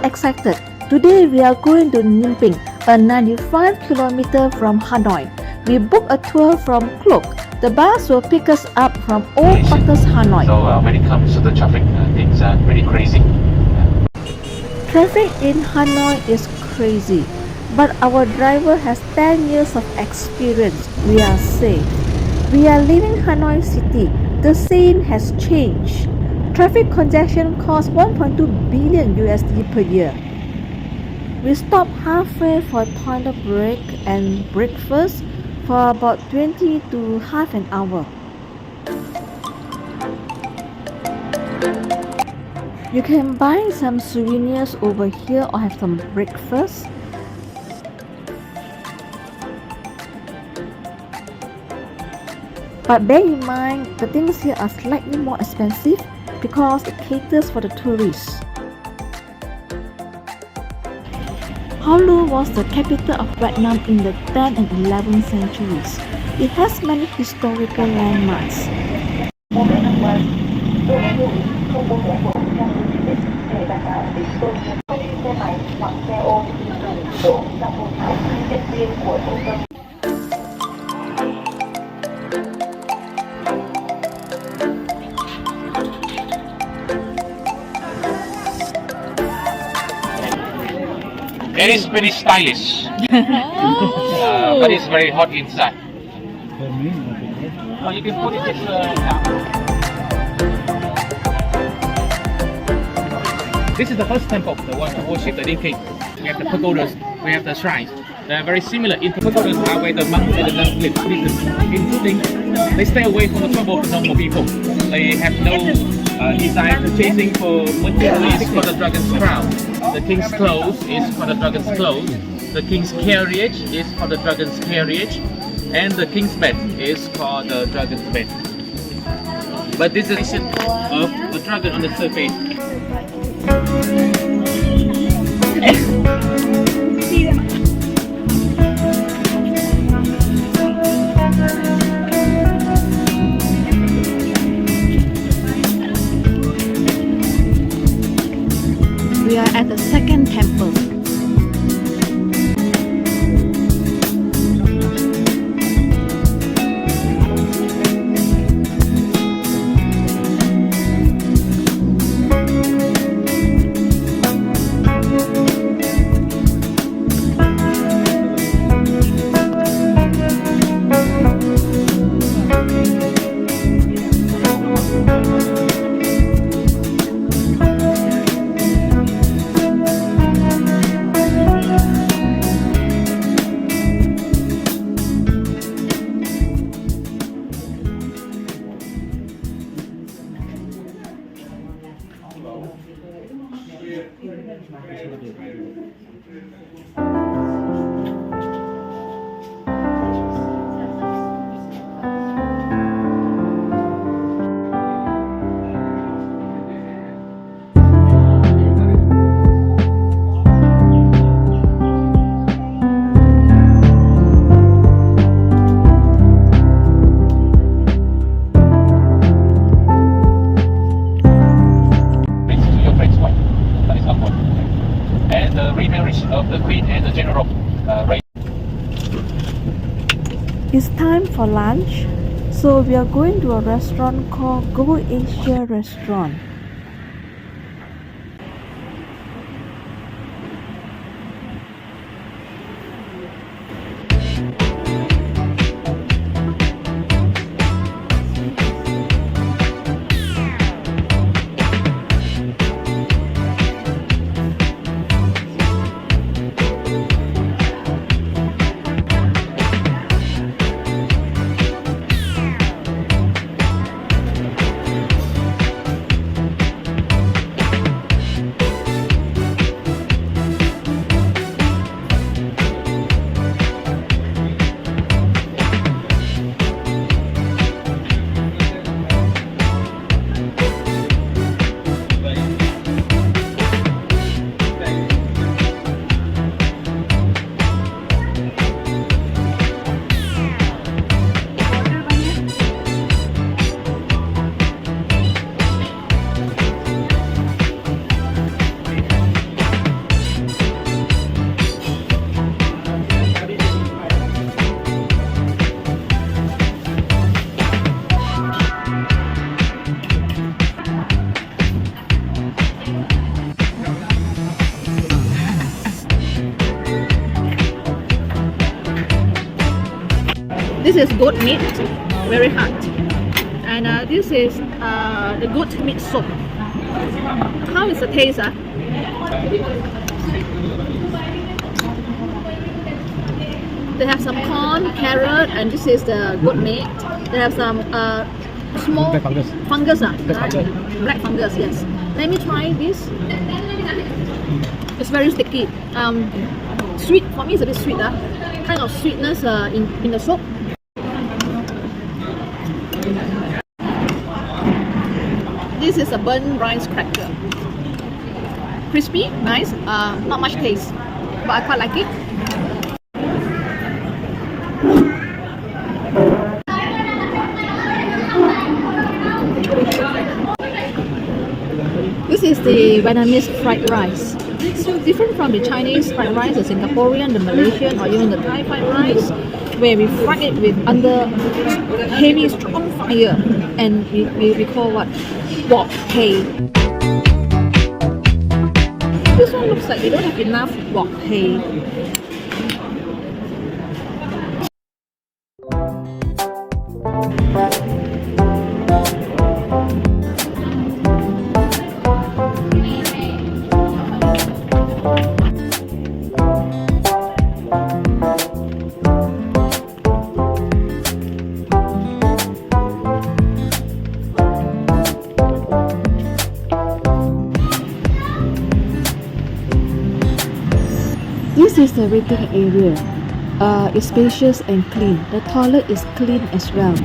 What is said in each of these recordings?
excited. Today we are going to Ninh Binh, a 95 km from Hanoi. We booked a tour from Klook. The bus will pick us up from all quarters Hanoi. So when it comes to the traffic, things are pretty crazy. Traffic in Hanoi is crazy, but our driver has 10 years of experience. We are safe. We are leaving Hanoi city. The scene has changed. Traffic congestion costs 1.2 billion USD per year. We stopped halfway for a toilet break and breakfast for about 20 to half an hour. You can buy some souvenirs over here or have some breakfast. But bear in mind, the things here are slightly more expensive because it caters for the tourists. Hoa Lu was the capital of Vietnam in the 10th and 11th centuries. It has many historical landmarks. It is pretty stylish, but it's very hot inside. You can put it this down. This is the first temple, the one that worship the Ninh King. We have the pagodas, we have the shrines. They are very similar. In pagodas are where the monks and the nuns live, including they stay away from the trouble of the normal people. They have no desire to chasing for material is for the dragon's crown. The king's clothes is for the dragon's clothes. The king's carriage is for the dragon's carriage. And the king's bed is called the dragon's bed. But this is a of the dragon on the surface. We are at the second temple. It's time for lunch, so we are going to a restaurant called Go Asia Restaurant. This is goat meat, very hot. And this is the goat meat soup. How is the taste? They have some corn, carrot, and this is the goat meat. They have some small Black fungus. fungus. Black fungus. Black fungus, yes. Let me try this. It's very sticky. Sweet, for me it's a bit sweet. Kind of sweetness in the soup. This is a burnt rice cracker. Crispy, nice, not much taste, but I quite like it. This is the Vietnamese fried rice. It's different from the Chinese fried rice, the Singaporean, the Malaysian, or even the Thai fried rice, where we fry it with under heavy, strong fire, and we call what? Wok hei. This one looks like they don't have enough wok hei. This is the waiting area. It's spacious and clean. The toilet is clean as well.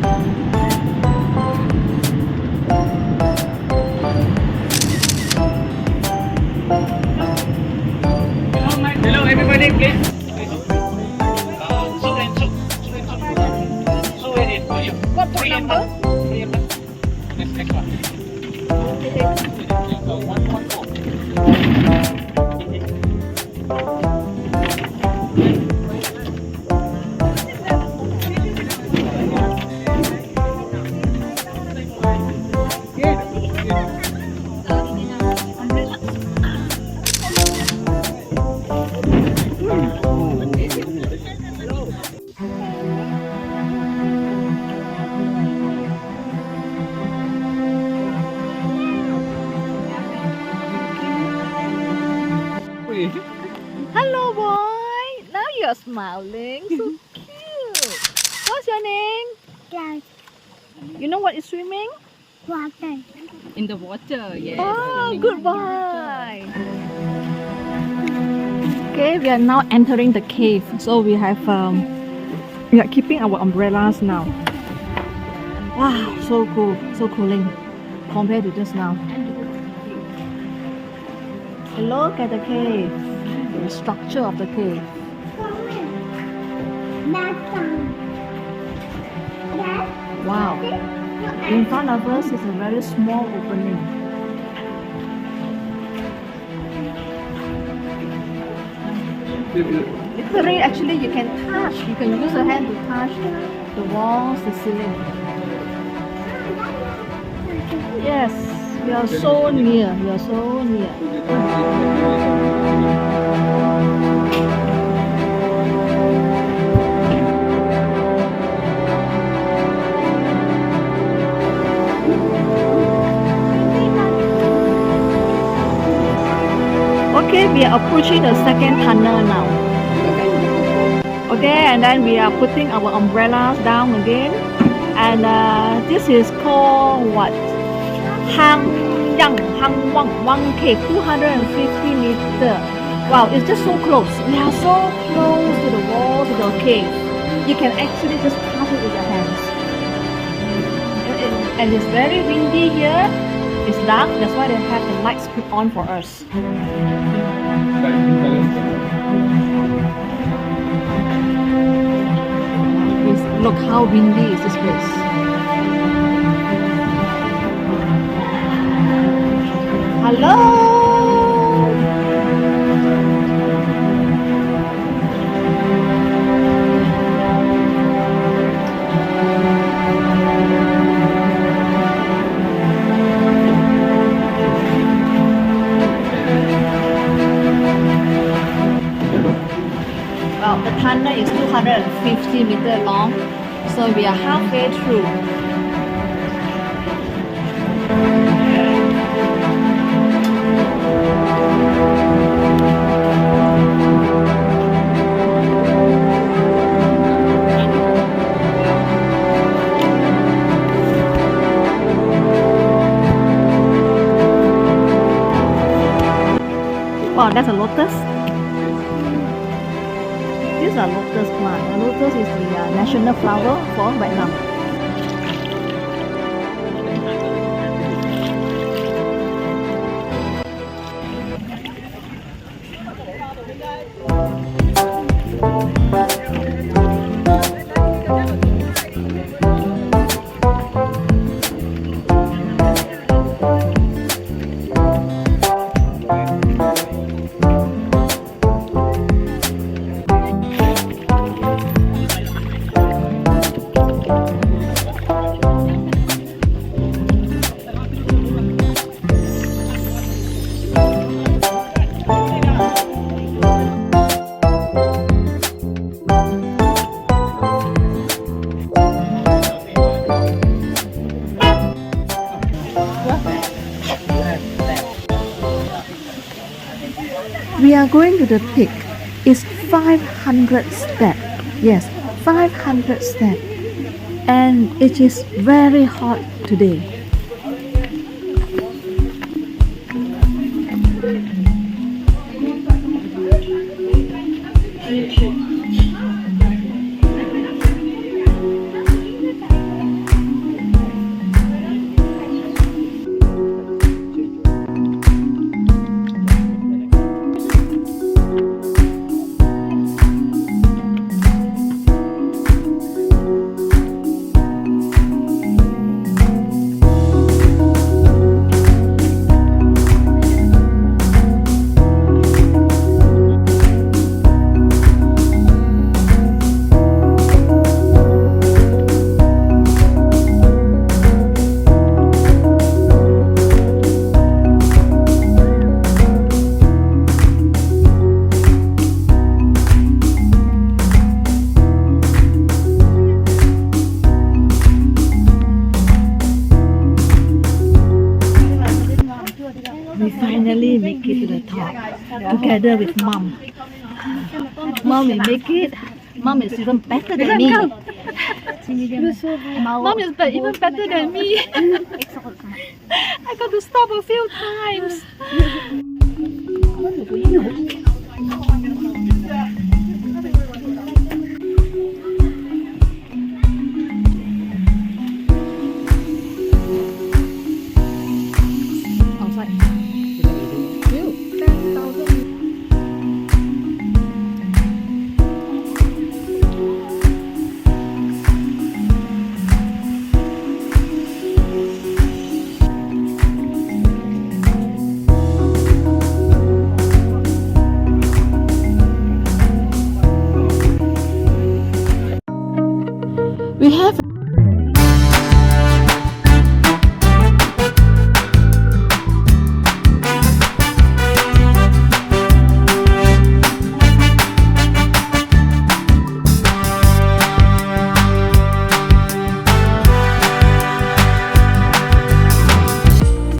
Hello everybody, please. What phone number? This next one. Hello, boy. Now you're smiling. So cute. What's your name? Cloud You know what is swimming? water. In the water, yes. Oh, goodbye. Okay, we are now entering the cave. So we are keeping our umbrellas now. Wow, so cool, so cooling compared to just now. Look at the cave, the structure of the cave. That's Wow, in front of us is a very small opening. Literally, actually, you can touch. You can use a hand to touch the walls, the ceiling. Yes, we are so near. We are so near. Okay, we are approaching the second tunnel now. Okay, and then we are putting our umbrellas down again. And this is called what? Hang Mua Cave, 250 meter. Wow, it's just so close. We are so close to the wall, to the cave. You can actually just touch it with your hands. And it's very windy here. It's dark, that's why they have the lights put on for us. Look how windy is this place. Hello! Well, the tunnel is 250 meters long So we are halfway through. Wow, that's a lotus. These are lotus plant. The lotus is the national flower for Vietnam. We are going to the peak. It's 500 steps. Yes, 500 steps. And it is very hot today. We finally make it to the top together with Mom. Mom will make it. Mom is even better than me. Mom is even better than me. I got to stop a few times. We have